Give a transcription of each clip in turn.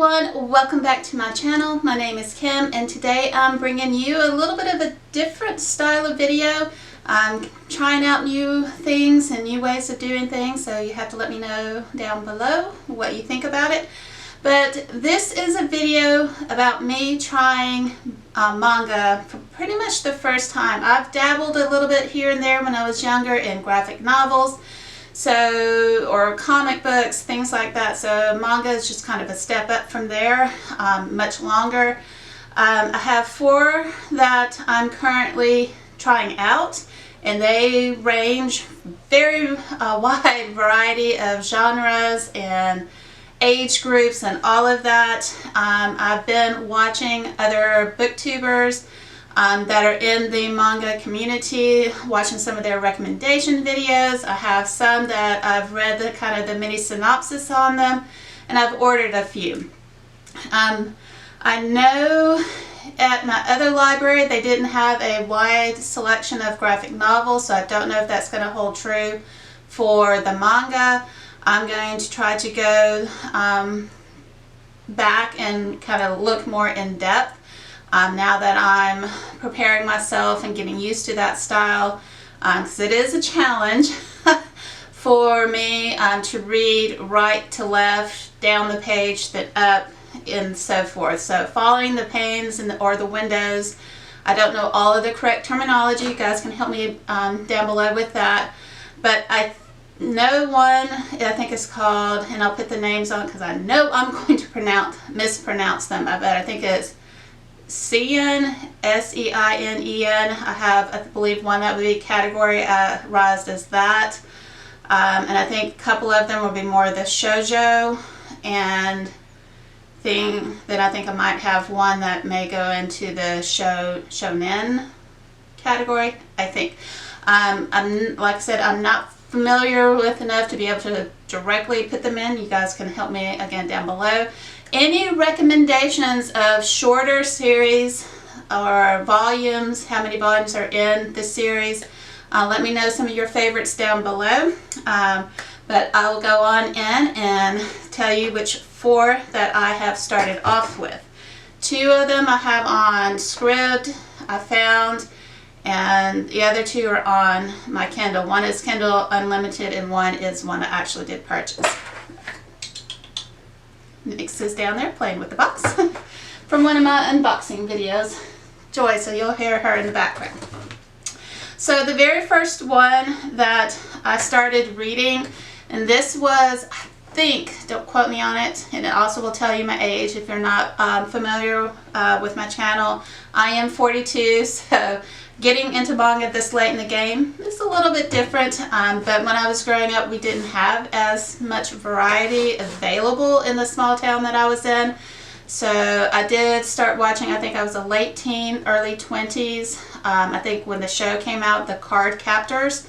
everyone, welcome back to my channel. My name is Kim and today I'm bringing you a little bit of a different style of video. I'm trying out new things and new ways of doing things, so you have to let me know down below what you think about it. But this is a video about me trying manga for pretty much the first time. I've dabbled a little bit here and there when I was younger in graphic novels, or comic books, things like that. So manga is just kind of a step up from there, much longer. I have 4 that I'm currently trying out, and they range very wide variety of genres and age groups and all of that. I've been watching other booktubers that are in the manga community, watching some of their recommendation videos. I have some that I've read the kind of the mini synopsis on them, and I've ordered a few. I know at my other library they didn't have a wide selection of graphic novels, so I don't know if that's going to hold true for the manga. I'm going to try to go back and kind of look more in depth now that I'm preparing myself and getting used to that style, because it is a challenge for me to read right to left, down the page, then up, and so forth. So following the panes or the windows, I don't know all of the correct terminology. You guys can help me down below with that. But I know one, I think it's called, and I'll put the names on because I know I'm going to mispronounce them. I think it's Seinen, S-E-I-N-E-N. I have, I believe, one that would be categorized as that. And I think a couple of them will be more the shoujo, and then I think I might have one that may go into the shonen category, I think. Like I said, I'm not familiar with enough to be able to directly put them in. You guys can help me again down below. Any recommendations of shorter series or volumes, how many volumes are in this series? Let me know some of your favorites down below. But I will go on in and tell you which 4 that I have started off with. 2 of them I have on Scribd, I found, and the other 2 are on my Kindle. One is Kindle Unlimited and one is one I actually did purchase. Nix is down there playing with the box from one of my unboxing videos. Joy, so you'll hear her in the background. So the very first one that I started reading, and this was, I think, don't quote me on it, and it also will tell you my age if you're not familiar with my channel. I am 42, so getting into manga this late in the game is a little bit different, but when I was growing up we didn't have as much variety available in the small town that I was in. So I did start watching, I think I was a late teen, early 20s. I think when the show came out, the Cardcaptors.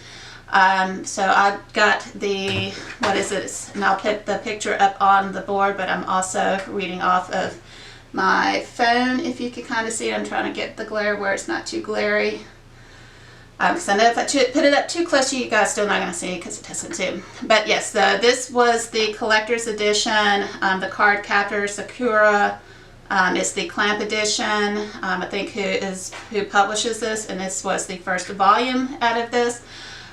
So I got the, what is it, and I'll put the picture up on the board, but I'm also reading off of my phone. If you can kind of see it, I'm trying to get the glare where it's not too glary. Because I know if I put it up too close to you, guys still not going to see it because it doesn't zoom. But yes, this was the collector's edition, the Cardcaptor Sakura. It's the clamp edition. I think who publishes this, and this was the first volume out of this.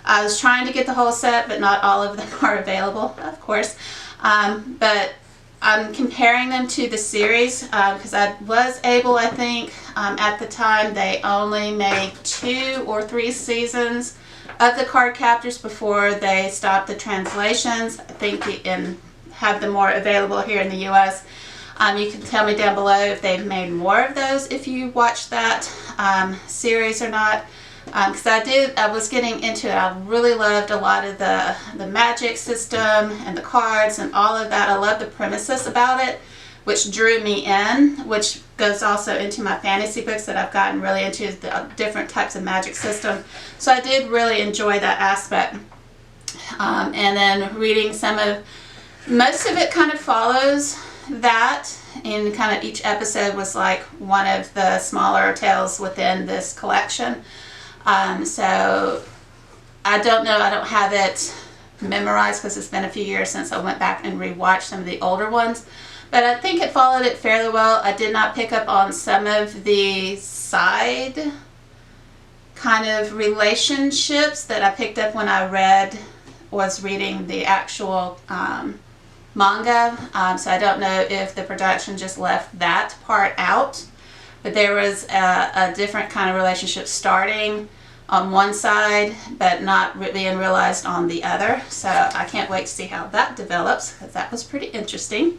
I was trying to get the whole set, but not all of them are available, of course. But I'm comparing them to the series because I was able, I think, at the time they only made 2 or 3 seasons of the Cardcaptors before they stopped the translations. I think and have them more available here in the U.S. You can tell me down below if they've made more of those if you watch that series or not. Because I was getting into it. I really loved a lot of the magic system and the cards and all of that. I love the premises about it, which drew me in, which goes also into my fantasy books that I've gotten really into, the different types of magic system. So I did really enjoy that aspect. And then reading most of it kind of follows that, and kind of each episode was like one of the smaller tales within this collection. So I don't know, I don't have it memorized because it's been a few years since I went back and rewatched some of the older ones. but I think it followed it fairly well. I did not pick up on some of the side kind of relationships that I picked up when I was reading the actual manga. So I don't know if the production just left that part out, but there was a different kind of relationship starting on one side but not being realized on the other. So I can't wait to see how that develops, because that was pretty interesting.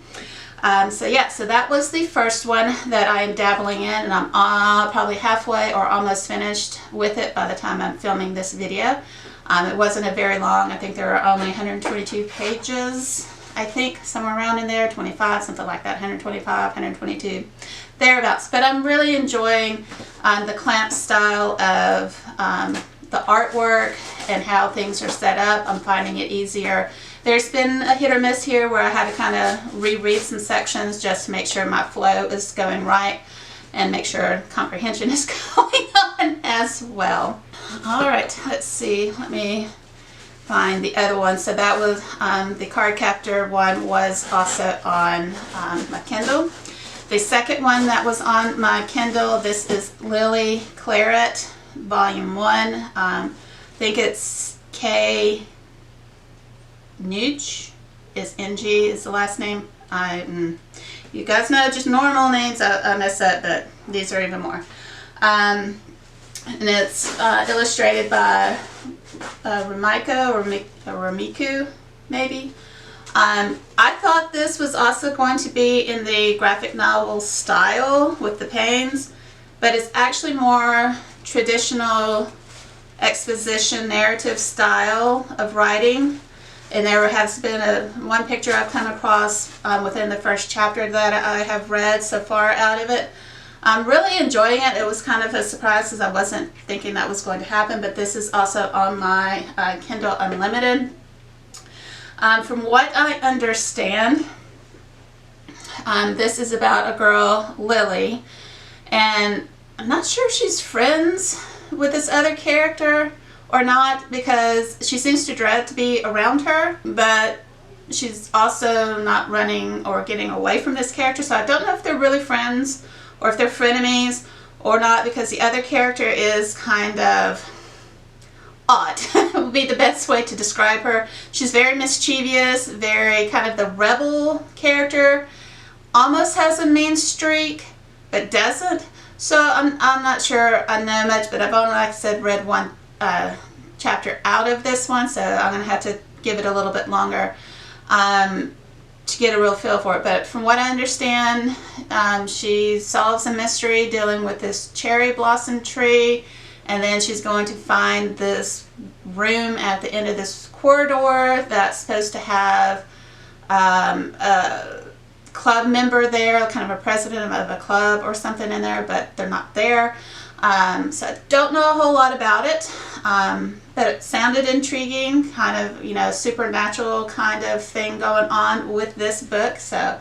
So yeah, so that was the first one that I am dabbling in, and I'm probably halfway or almost finished with it by the time I'm filming this video. It wasn't a very long, I think there are only 122 pages, I think, somewhere around in there, 25, something like that, 125, 122, thereabouts. But I'm really enjoying the clamp style of the artwork and how things are set up. I'm finding it easier. There's been a hit or miss here where I had to kind of reread some sections just to make sure my flow is going right and make sure comprehension is going on as well. Alright, let's see. Let me find the other one. So that was the Cardcaptor one was also on my Kindle. The second one that was on my Kindle, this is Lily Claret, Volume 1. I think it's K. Nuge is NG is the last name. You guys know just normal names I mess up, but these are even more. And it's illustrated by Rumiko or Ramiku, maybe. I thought this was also going to be in the graphic novel style with the panes, but it's actually more traditional exposition narrative style of writing. And there has been one picture I've come across within the first chapter that I have read so far out of it. I'm really enjoying it. It was kind of a surprise because I wasn't thinking that was going to happen, but this is also on my Kindle Unlimited. From what I understand, this is about a girl, Lily, and I'm not sure if she's friends with this other character or not, because she seems to dread to be around her, but she's also not running or getting away from this character. So I don't know if they're really friends or if they're frenemies or not, because the other character is kind of odd would be the best way to describe her. She's very mischievous, very kind of the rebel character, almost has a mean streak but doesn't. So I'm not sure I know much, but I've only, like I said, read one chapter out of this one, so I'm going to have to give it a little bit longer to get a real feel for it. But from what I understand, she solves a mystery dealing with this cherry blossom tree, and then she's going to find this room at the end of this corridor that's supposed to have a club member there, kind of a president of a club or something in there, but they're not there. So I don't know a whole lot about it, but it sounded intriguing, kind of, you know, supernatural kind of thing going on with this book. So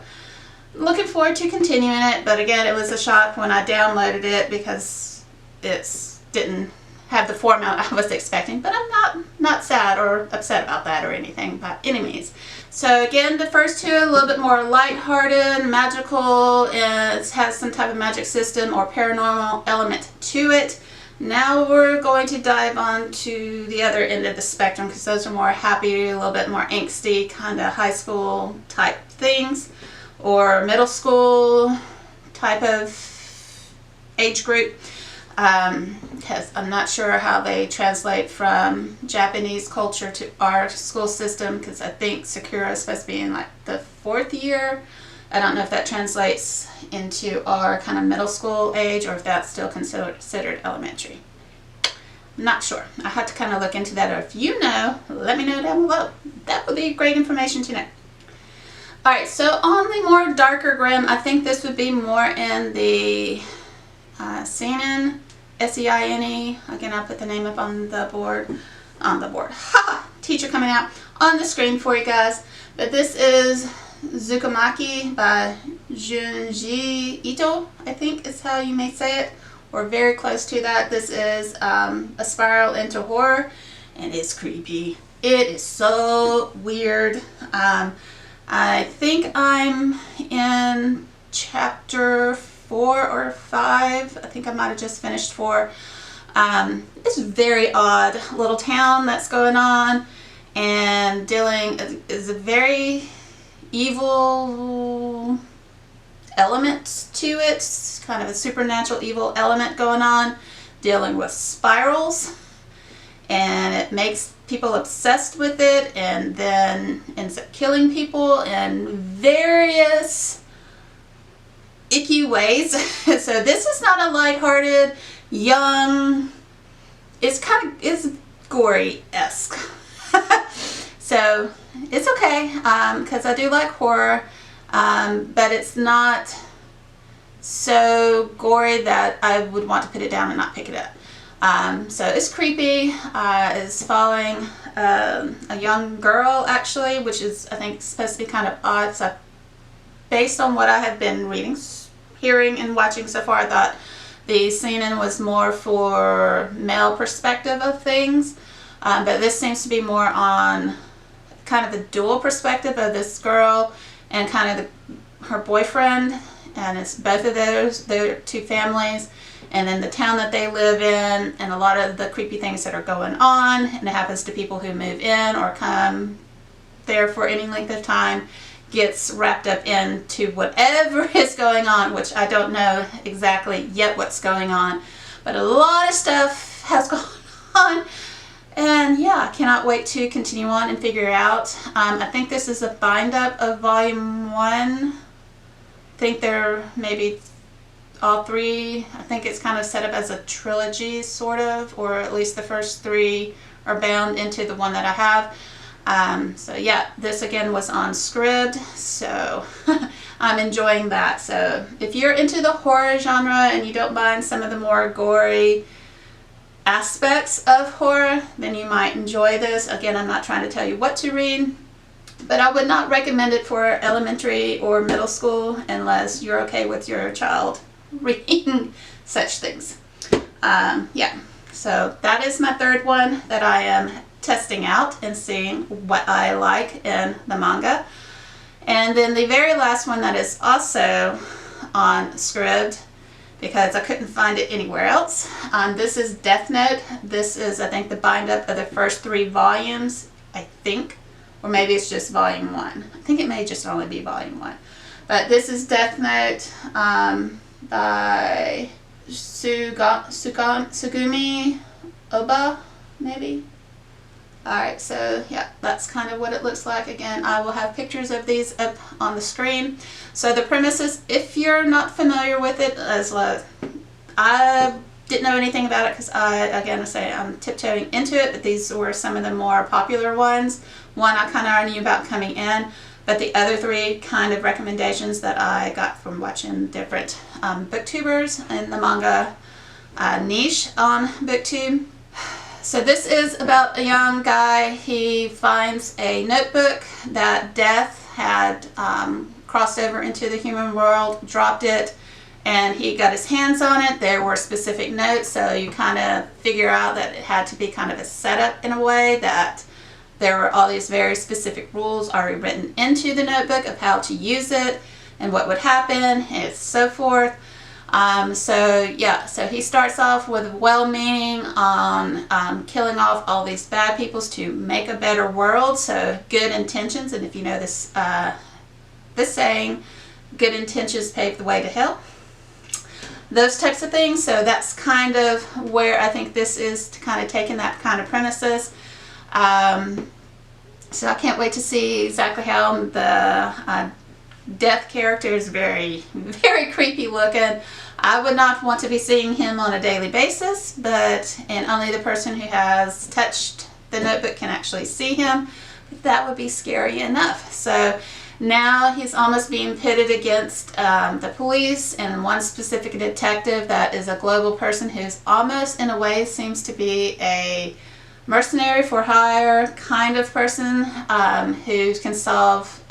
looking forward to continuing it, but again, it was a shock when I downloaded it because it didn't have the format I was expecting, but I'm not sad or upset about that or anything by any means. So again, the first two are a little bit more lighthearted, magical, and it has some type of magic system or paranormal element to it. Now we're going to dive on to the other end of the spectrum, because those are more happy, a little bit more angsty, kind of high school type things, or middle school type of age group. Because I'm not sure how they translate from Japanese culture to our school system, because I think Sakura is supposed to be in like the 4th year. I don't know if that translates into our kind of middle school age or if that's still considered elementary. I'm not sure. I have to kind of look into that, or if you know, let me know down below. That would be great information to know. Alright, so on the more darker grim, I think this would be more in the seinen, S-E-I-N-E. Again, I'll put the name up on the board. Haha! Teacher coming out on the screen for you guys. But this is Zukumaki by Junji Ito, I think is how you may say it, or very close to that. This is a spiral into horror, and it's creepy. It is so weird. I think I'm in chapter 4 or 5. I think I might have just finished 4. It's a very odd little town that's going on, and dealing is a very evil element to it. It's kind of a supernatural evil element going on, dealing with spirals, and it makes people obsessed with it and then ends up killing people in various icky ways. So this is not a lighthearted, young, it's gory-esque. So it's okay, because I do like horror, but it's not so gory that I would want to put it down and not pick it up. So it's creepy. It's following a young girl, actually, which is, I think, supposed to be kind of odd. So based on what I have been reading, hearing, and watching so far, I thought the seinen was more for male perspective of things. But this seems to be more on kind of the dual perspective of this girl and kind of her boyfriend. And it's both of their two families, and then the town that they live in, and a lot of the creepy things that are going on. And it happens to people who move in or come there for any length of time, gets wrapped up into whatever is going on, which I don't know exactly yet what's going on, but a lot of stuff has gone on. And yeah, I cannot wait to continue on and figure it out. I think this is a bind up of volume 1. I think they're maybe all 3. I think it's kind of set up as a trilogy, sort of, or at least the first 3 are bound into the one that I have. So yeah, this again was on Scribd, so I'm enjoying that. So if you're into the horror genre and you don't mind some of the more gory aspects of horror, then you might enjoy this. Again, I'm not trying to tell you what to read, but I would not recommend it for elementary or middle school unless you're okay with your child reading such things. Yeah, so that is my third one that I am testing out and seeing what I like in the manga. And then the very last one that is also on Scribd, because I couldn't find it anywhere else. This is Death Note. This is, I think, the bind up of the first 3 volumes, I think. Or maybe it's just volume 1. I think it may just only be volume 1. But this is Death Note by Sugumi Oba, maybe? Alright, so yeah, that's kind of what it looks like. Again, I will have pictures of these up on the screen. So the premise is, if you're not familiar with it, as I didn't know anything about it because I say I'm tiptoeing into it, but these were some of the more popular ones. One I kind of already knew about coming in, but the other 3 kind of recommendations that I got from watching different booktubers in the manga niche on BookTube. So this is about a young guy. He finds a notebook that Death had crossed over into the human world, dropped it, and he got his hands on it. There were specific notes, so you kind of figure out that it had to be kind of a setup in a way, that there were all these very specific rules already written into the notebook of how to use it and what would happen and so forth. So yeah, so he starts off with well-meaning on killing off all these bad peoples to make a better world. So good intentions, and if you know this this saying, good intentions pave the way to hell. Those types of things. So that's kind of where I think this is kind of taking that kind of premises. So I can't wait to see exactly how the Death character is very, very creepy looking. I would not want to be seeing him on a daily basis, and only the person who has touched the notebook can actually see him. That would be scary enough. So now he's almost being pitted against the police and one specific detective that is a global person who's almost in a way seems to be a mercenary for hire kind of person who can solve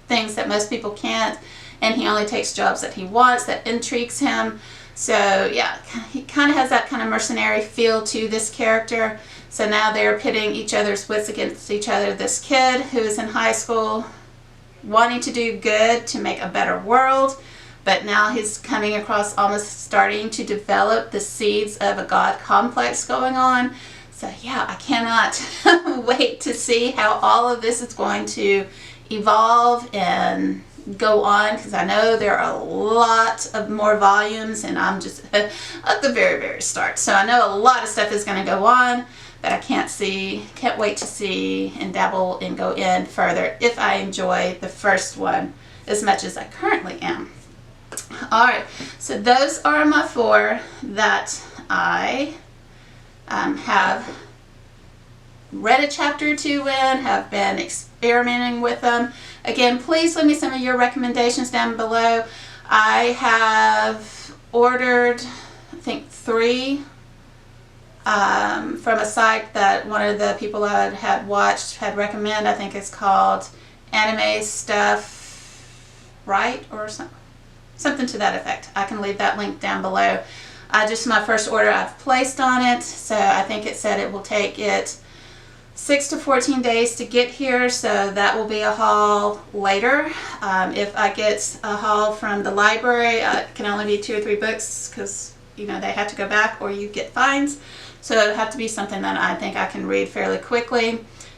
things that most people can't, and he only takes jobs that he wants, that intrigues him. So yeah, he kind of has that kind of mercenary feel to this character. So now they're pitting each other's wits against each other. This kid who is in high school wanting to do good to make a better world, but now he's coming across almost starting to develop the seeds of a God complex going on. So yeah, I cannot wait to see how all of this is going to evolve and go on, because I know there are a lot of more volumes and I'm just at the very start. So I know a lot of stuff is going to go on, but I can't wait to see and dabble and go in further if I enjoy the first one as much as I currently am. Alright, so those are my 4 that I have read a chapter or 2 in, have been experimenting with them. Again, please leave me some of your recommendations down below. I have ordered, I think, 3 from a site that one of the people I had watched had recommended. I think it's called Anime Stuff Right or something to that effect. I can leave that link down below. Just my first order I've placed on it, so I think it said it will take it 6 to 14 days to get here, so that will be a haul later. If I get a haul from the library, it can only be 2 or 3 books because, you know, they have to go back or you get fines. So it'll have to be something that I think I can read fairly quickly,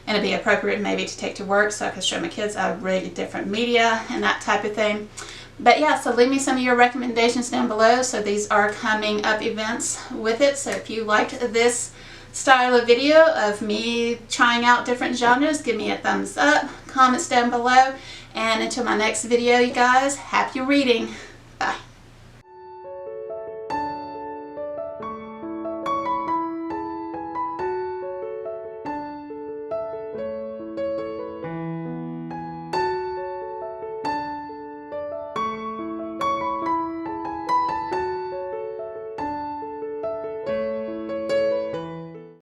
and it'd be appropriate maybe to take to work so I can show my kids I read different media and that type of thing. But yeah, so leave me some of your recommendations down below. So these are coming up events with it. So if you liked this style of video of me trying out different genres, give me a thumbs up, comments down below, and until my next video, you guys, happy reading. Bye.